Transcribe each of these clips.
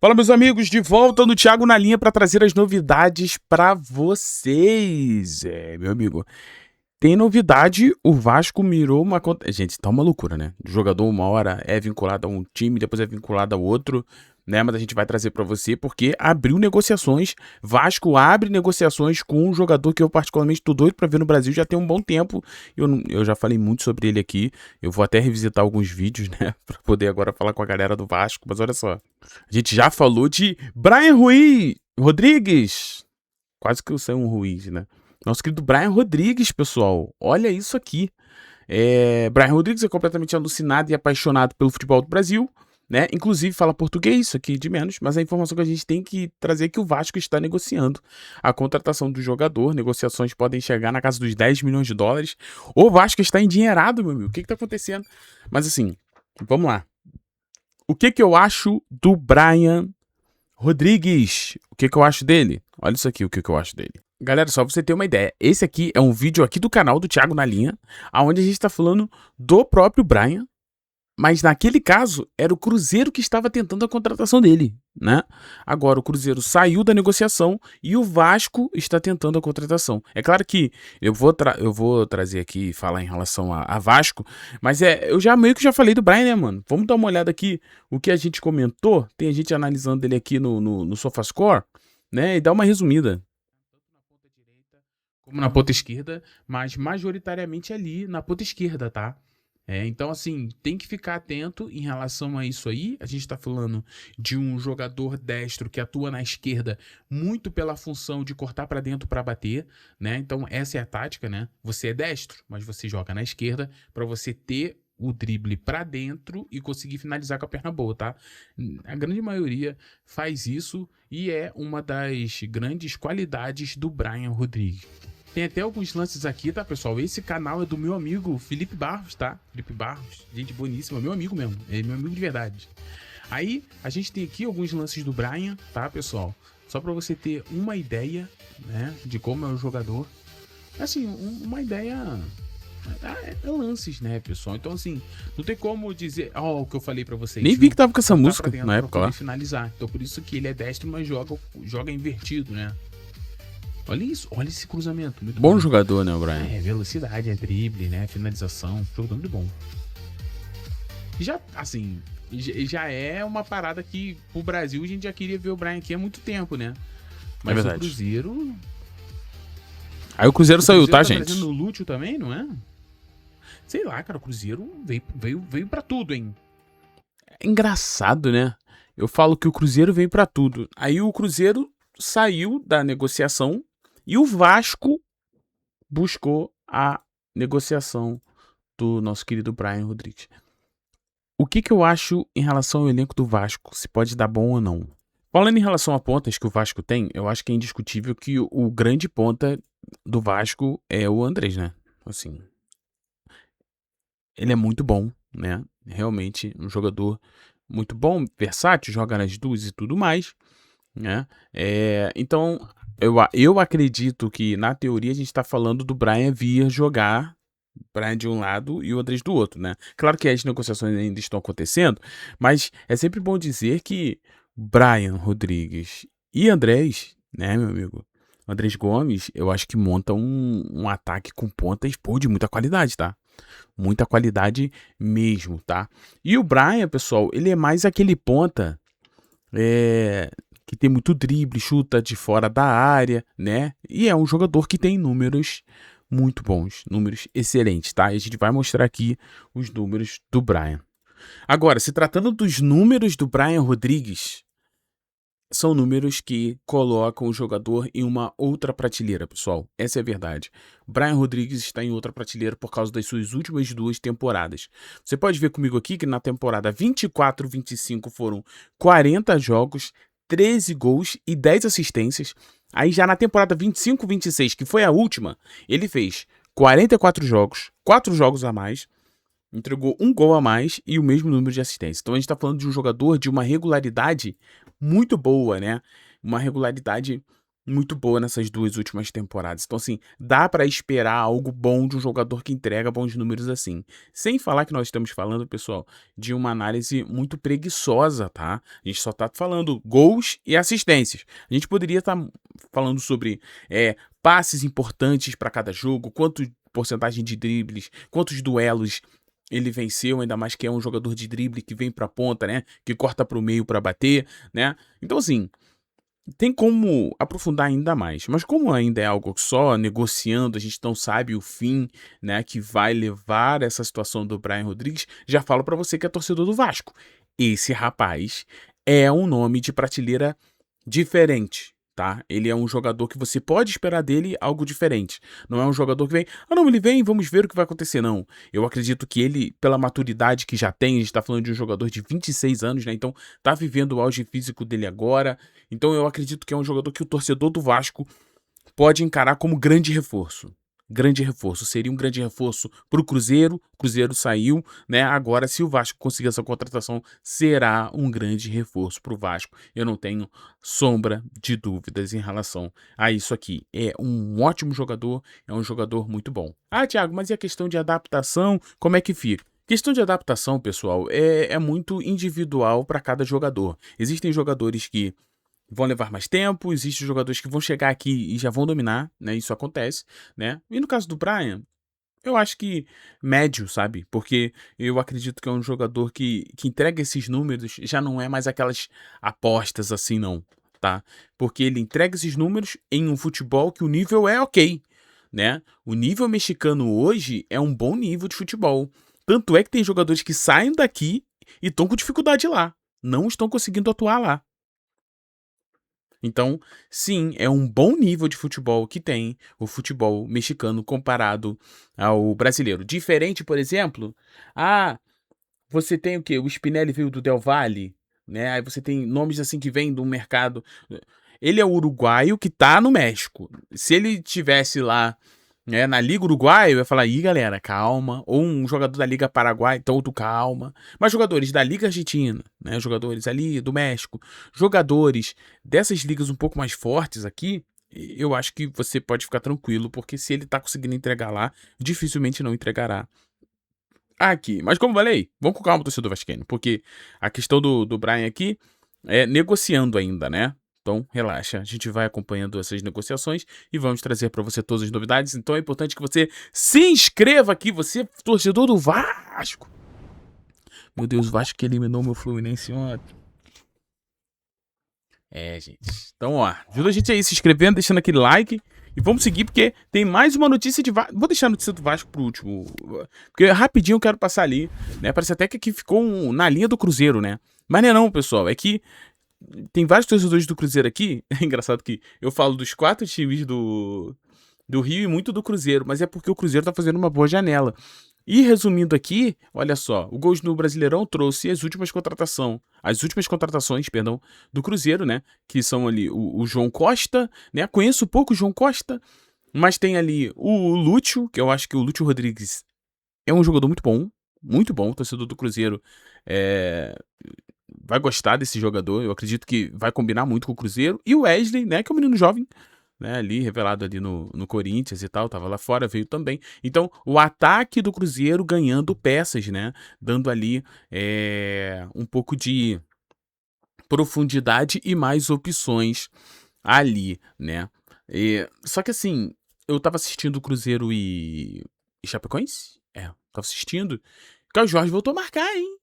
Fala, meus amigos, de volta no Thiago na linha para trazer as novidades para vocês. Meu amigo, tem novidade, o Vasco mirou uma conta. Gente, tá uma loucura, né? O jogador uma hora é vinculado a um time, depois é vinculado a outro, né? Mas a gente vai trazer para você porque abriu negociações. Vasco abre negociações com um jogador que eu particularmente tô doido para ver no Brasil já tem um bom tempo. Eu já falei muito sobre ele aqui. Eu vou até revisitar alguns vídeos, né? Para poder agora falar com a galera do Vasco. Mas olha só, a gente já falou de Brian Rodrigues. Quase que eu saí um Ruiz, né? Nosso querido Brian Rodrigues, pessoal. Olha isso aqui. Brian Rodrigues é completamente alucinado e apaixonado pelo futebol do Brasil, né? Inclusive fala português, isso aqui de menos, mas a informação que a gente tem que trazer é que o Vasco está negociando a contratação do jogador. Negociações podem chegar na casa dos 10 milhões de dólares. O Vasco está endinheirado, meu amigo. O que está acontecendo? Mas assim, vamos lá. O que eu acho do Brian Rodrigues? O que eu acho dele? Olha isso aqui, o que eu acho dele. Galera, só pra você ter uma ideia, esse aqui é um vídeo aqui do canal do Thiago na linha, onde a gente tá falando do próprio Brian, mas naquele caso era o Cruzeiro que estava tentando a contratação dele, né? Agora o Cruzeiro saiu da negociação e o Vasco está tentando a contratação. É claro que eu vou trazer aqui e falar em relação a Vasco, mas eu já meio que já falei do Brian, né, mano? Vamos dar uma olhada aqui o que a gente comentou, tem a gente analisando ele aqui no SofaScore, né? E dar uma resumida. Como na ponta esquerda, mas majoritariamente ali na ponta esquerda, tá? Então, assim, tem que ficar atento em relação a isso aí. A gente está falando de um jogador destro que atua na esquerda muito pela função de cortar para dentro para bater, né? Então, essa é a tática, né? Você é destro, mas você joga na esquerda para você ter o drible para dentro e conseguir finalizar com a perna boa, tá? A grande maioria faz isso e é uma das grandes qualidades do Brian Rodrigues. Tem até alguns lances aqui, tá, pessoal? Esse canal é do meu amigo Felipe Barros, tá? Felipe Barros, gente boníssima, meu amigo mesmo. Ele é meu amigo de verdade. Aí, a gente tem aqui alguns lances do Brian, tá, pessoal? Só pra você ter uma ideia, né, de como é o jogador. Assim, uma ideia... É lances, né, pessoal? Então, assim, não tem como dizer... Ó, o que eu falei pra vocês. Nem vi que tava com essa música na época lá. Finalizar. Então, por isso que ele é destro, mas joga invertido, né? Olha isso, olha esse cruzamento. Muito bom jogador, né, Brian? Velocidade, drible, né? Finalização, jogador muito bom. Já, assim, já é uma parada que pro Brasil a gente já queria ver o Brian aqui há muito tempo, né? Mas o Cruzeiro... Aí o Cruzeiro saiu, tá, gente? Trazendo o Lúcio também, não é? Sei lá, cara, o Cruzeiro veio pra tudo, hein? É engraçado, né? Eu falo que o Cruzeiro veio pra tudo. Aí o Cruzeiro saiu da negociação e o Vasco buscou a negociação do nosso querido Brian Rodrigues. O que eu acho em relação ao elenco do Vasco? Se pode dar bom ou não? Falando em relação a pontas que o Vasco tem, eu acho que é indiscutível que o grande ponta do Vasco é o Andrés, né? Assim, ele é muito bom, né? Realmente um jogador muito bom, versátil, joga nas duas e tudo mais, né? Então, eu acredito que, na teoria, a gente está falando do Brian vir jogar, Brian de um lado e o Andrés do outro, né? Claro que as negociações ainda estão acontecendo, mas é sempre bom dizer que Brian Rodrigues e Andrés, né, meu amigo? Andrés Gomes, eu acho que monta um ataque com pontas, pô, de muita qualidade, tá? Muita qualidade mesmo, tá? E o Brian, pessoal, ele é mais aquele ponta... que tem muito drible, chuta de fora da área, né? E é um jogador que tem números muito bons, números excelentes, tá? E a gente vai mostrar aqui os números do Brian. Agora, se tratando dos números do Brian Rodrigues, são números que colocam o jogador em uma outra prateleira, pessoal. Essa é a verdade. Brian Rodrigues está em outra prateleira por causa das suas últimas 2 temporadas. Você pode ver comigo aqui que na temporada 24-25 foram 40 jogos, 13 gols e 10 assistências. Aí já na temporada 25-26, que foi a última, ele fez 44 jogos, 4 jogos a mais, entregou 1 gol a mais e o mesmo número de assistências. Então a gente está falando de um jogador de uma regularidade muito boa, né? Uma regularidade muito boa nessas 2 últimas temporadas. Então, assim, dá pra esperar algo bom de um jogador que entrega bons números assim. Sem falar que nós estamos falando, pessoal, de uma análise muito preguiçosa, tá? A gente só tá falando gols e assistências. A gente poderia estar falando sobre passes importantes para cada jogo, quanto porcentagem de dribles, quantos duelos ele venceu, ainda mais que é um jogador de drible que vem pra ponta, né? Que corta pro meio pra bater, né? Então, assim, tem como aprofundar ainda mais, mas como ainda é algo só negociando, a gente não sabe o fim, né, que vai levar essa situação do Brian Rodrigues, já falo pra você que é torcedor do Vasco. Esse rapaz é um nome de prateleira diferente, tá? Ele é um jogador que você pode esperar dele algo diferente. Não é um jogador que vem, não, ele vem, vamos ver o que vai acontecer, não. Eu acredito que ele, pela maturidade que já tem, a gente tá falando de um jogador de 26 anos, né? Então tá vivendo o auge físico dele agora. Então eu acredito que é um jogador que o torcedor do Vasco pode encarar como grande reforço. Grande reforço. Seria um grande reforço para o Cruzeiro. O Cruzeiro saiu, né? Agora, se o Vasco conseguir essa contratação, será um grande reforço para o Vasco. Eu não tenho sombra de dúvidas em relação a isso aqui. É um ótimo jogador, é um jogador muito bom. Ah, Thiago, mas e a questão de adaptação? Como é que fica? Questão de adaptação, pessoal, é muito individual para cada jogador. Existem jogadores que vão levar mais tempo, existem jogadores que vão chegar aqui e já vão dominar, né? Isso acontece, né? E no caso do Brian, eu acho que médio, sabe? Porque eu acredito que é um jogador que entrega esses números, já não é mais aquelas apostas assim, não, tá? Porque ele entrega esses números em um futebol que o nível é ok, né? O nível mexicano hoje é um bom nível de futebol. Tanto é que tem jogadores que saem daqui e estão com dificuldade lá. Não estão conseguindo atuar lá. Então, sim, é um bom nível de futebol que tem o futebol mexicano comparado ao brasileiro. Diferente, por exemplo, você tem o quê? O Spinelli veio do Del Valle, né? Aí você tem nomes assim que vêm do mercado. Ele é uruguaio que tá no México. Se ele tivesse lá, né, na Liga Uruguaia, eu ia falar, ih, galera, calma. Ou um jogador da Liga Paraguai, todo calma. Mas jogadores da Liga Argentina, né, jogadores ali do México, jogadores dessas ligas um pouco mais fortes aqui, eu acho que você pode ficar tranquilo, porque se ele tá conseguindo entregar lá, dificilmente não entregará aqui. Mas como eu falei, vamos com calma, torcedor vascaíno, porque a questão do Brian aqui é negociando ainda, né? Então, relaxa, a gente vai acompanhando essas negociações e vamos trazer para você todas as novidades. Então é importante que você se inscreva aqui, você torcedor do Vasco. Meu Deus, o Vasco que eliminou meu Fluminense ontem. Gente. Então, ó, ajuda a gente aí se inscrevendo, deixando aquele like. E vamos seguir, porque tem mais uma notícia de Vasco. Vou deixar a notícia do Vasco pro último. Porque rapidinho eu quero passar ali, né? Parece até que aqui ficou na linha do Cruzeiro, né? Mas não é não, pessoal. É que tem vários torcedores do Cruzeiro aqui. É engraçado que eu falo dos 4 times do Rio e muito do Cruzeiro. Mas é porque o Cruzeiro tá fazendo uma boa janela. E resumindo aqui, olha só, o Gols no Brasileirão trouxe as últimas contratações, perdão, do Cruzeiro, né? Que são ali o João Costa, né? Conheço pouco o João Costa, mas tem ali o Lúcio, que eu acho que o Lúcio Rodrigues é um jogador muito bom, o torcedor do Cruzeiro vai gostar desse jogador, eu acredito que vai combinar muito com o Cruzeiro. E o Wesley, né? Que é um menino jovem, né, ali, revelado ali no Corinthians e tal, tava lá fora, veio também. Então, o ataque do Cruzeiro ganhando peças, né, dando ali um pouco de profundidade e mais opções ali, né. Só que assim, eu tava assistindo o Cruzeiro e Chapecoense? Tava assistindo. O Caio Jorge voltou a marcar, hein?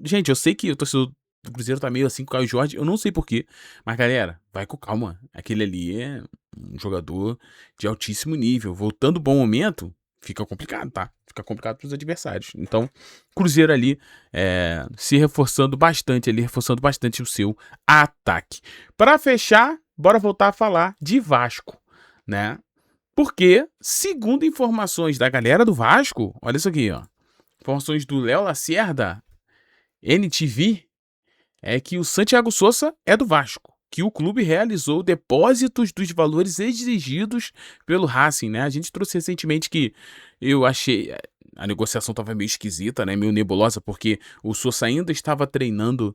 Gente, eu sei que o torcedor do Cruzeiro tá meio assim com o Caio Jorge, eu não sei porquê, mas galera, vai com calma. Aquele ali é um jogador de altíssimo nível. Voltando bom momento, fica complicado, tá? Fica complicado pros adversários. Então, Cruzeiro ali se reforçando bastante ali, reforçando bastante o seu ataque. Para fechar, bora voltar a falar de Vasco, né? Porque, segundo informações da galera do Vasco, olha isso aqui, ó. Informações do Léo Lacerda, NTV, é que o Santiago Sousa é do Vasco, que o clube realizou depósitos dos valores exigidos pelo Racing, né? A gente trouxe recentemente que eu achei a negociação estava meio esquisita, né? Meio nebulosa, porque o Sousa ainda estava treinando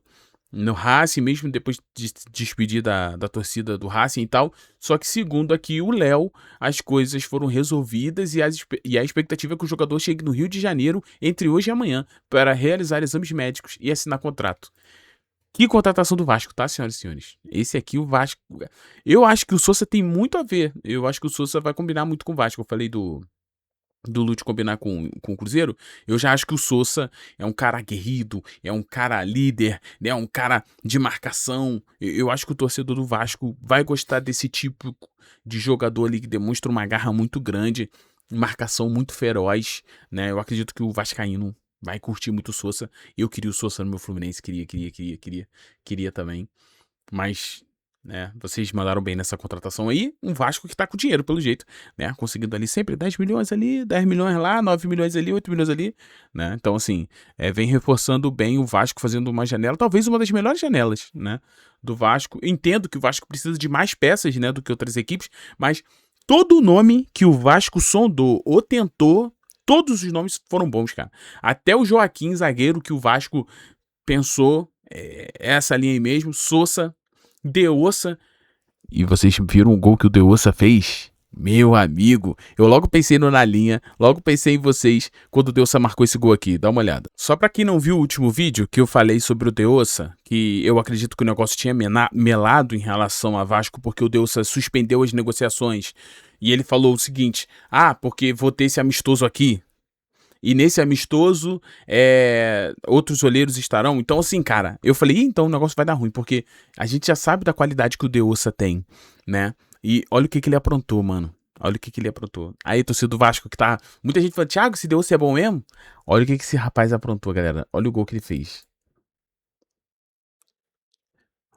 no Racing, mesmo depois de despedir da torcida do Racing e tal. Só que, segundo aqui o Léo, as coisas foram resolvidas e a expectativa é que o jogador chegue no Rio de Janeiro entre hoje e amanhã para realizar exames médicos e assinar contrato. Que contratação do Vasco, tá, senhoras e senhores? Esse aqui, o Vasco. Eu acho que o Sousa tem muito a ver. Eu acho que o Sousa vai combinar muito com o Vasco. Eu falei do Lute combinar com o Cruzeiro, eu já acho que o Sousa é um cara aguerrido, é um cara líder, né, é um cara de marcação. Eu acho que o torcedor do Vasco vai gostar desse tipo de jogador ali que demonstra uma garra muito grande, marcação muito feroz, né? Eu acredito que o vascaíno vai curtir muito o Sousa. Eu queria o Sousa no meu Fluminense, queria também, mas né, vocês mandaram bem nessa contratação aí. Um Vasco que tá com dinheiro, pelo jeito, né? Conseguindo ali sempre 10 milhões ali, 10 milhões lá, 9 milhões ali, 8 milhões ali, né? Então, assim, vem reforçando bem o Vasco, fazendo uma janela, talvez uma das melhores janelas, né? Do Vasco. Eu entendo que o Vasco precisa de mais peças, né? Do que outras equipes, mas todo o nome que o Vasco sondou ou tentou, todos os nomes foram bons, cara. Até o Joaquim, zagueiro, que o Vasco pensou, essa linha aí mesmo, Sousa, Deossa. E vocês viram o gol que o Deossa fez? Meu amigo, eu logo pensei no Na Linha, logo pensei em vocês quando o Deossa marcou esse gol aqui, dá uma olhada. Só pra quem não viu o último vídeo que eu falei sobre o Deossa, que eu acredito que o negócio tinha melado em relação a Vasco, porque o Deossa suspendeu as negociações e ele falou o seguinte: porque vou ter esse amistoso aqui. E nesse amistoso, outros olheiros estarão. Então, assim, cara, eu falei, então o negócio vai dar ruim, porque a gente já sabe da qualidade que o Deossa tem, né? E olha o que ele aprontou, mano. Olha o que ele aprontou. Aí, torcedor do Vasco, que tá... Muita gente fala, Thiago, esse Deossa é bom mesmo? Olha o que esse rapaz aprontou, galera. Olha o gol que ele fez.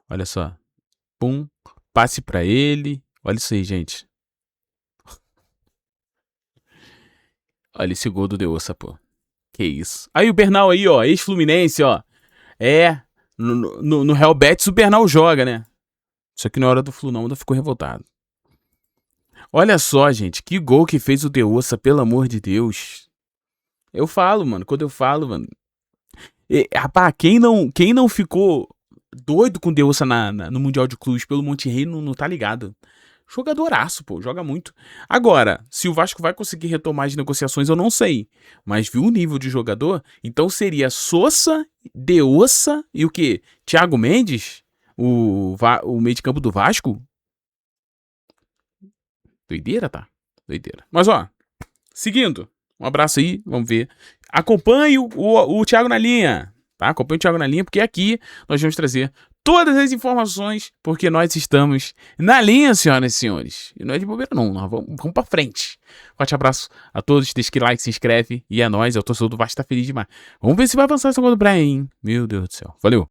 Olha só. Pum. Passe pra ele. Olha isso aí, gente. Olha esse gol do Deossa, pô. Que isso. Aí o Bernal aí, ó. Ex-Fluminense, ó. No Real Betis o Bernal joga, né? Só que na hora do Flu não, ainda ficou revoltado. Olha só, gente, que gol que fez o Deossa, pelo amor de Deus. Eu falo, mano, quando eu falo, mano. Rapaz, quem não ficou doido com o Deossa no Mundial de Clubes pelo Monterrey não tá ligado. Jogadoraço, pô, joga muito. Agora, se o Vasco vai conseguir retomar as negociações, eu não sei. Mas viu o nível de jogador? Então seria Sousa, Deossa e o quê? Thiago Mendes? O meio de campo do Vasco? Doideira, tá? Doideira. Mas, ó, seguindo. Um abraço aí, vamos ver. Acompanhe o Thiago na linha, tá? Acompanhe o Thiago na linha, porque aqui nós vamos trazer todas as informações, porque nós estamos na linha, senhoras e senhores. E não é de bobeira, não. Nós vamos pra frente. Forte abraço a todos. Deixa aquele like, se inscreve. E é nóis. Eu tô torcedor do Vasco, tá feliz demais. Vamos ver se vai avançar essa coisa do Brian, hein? Meu Deus do céu. Valeu.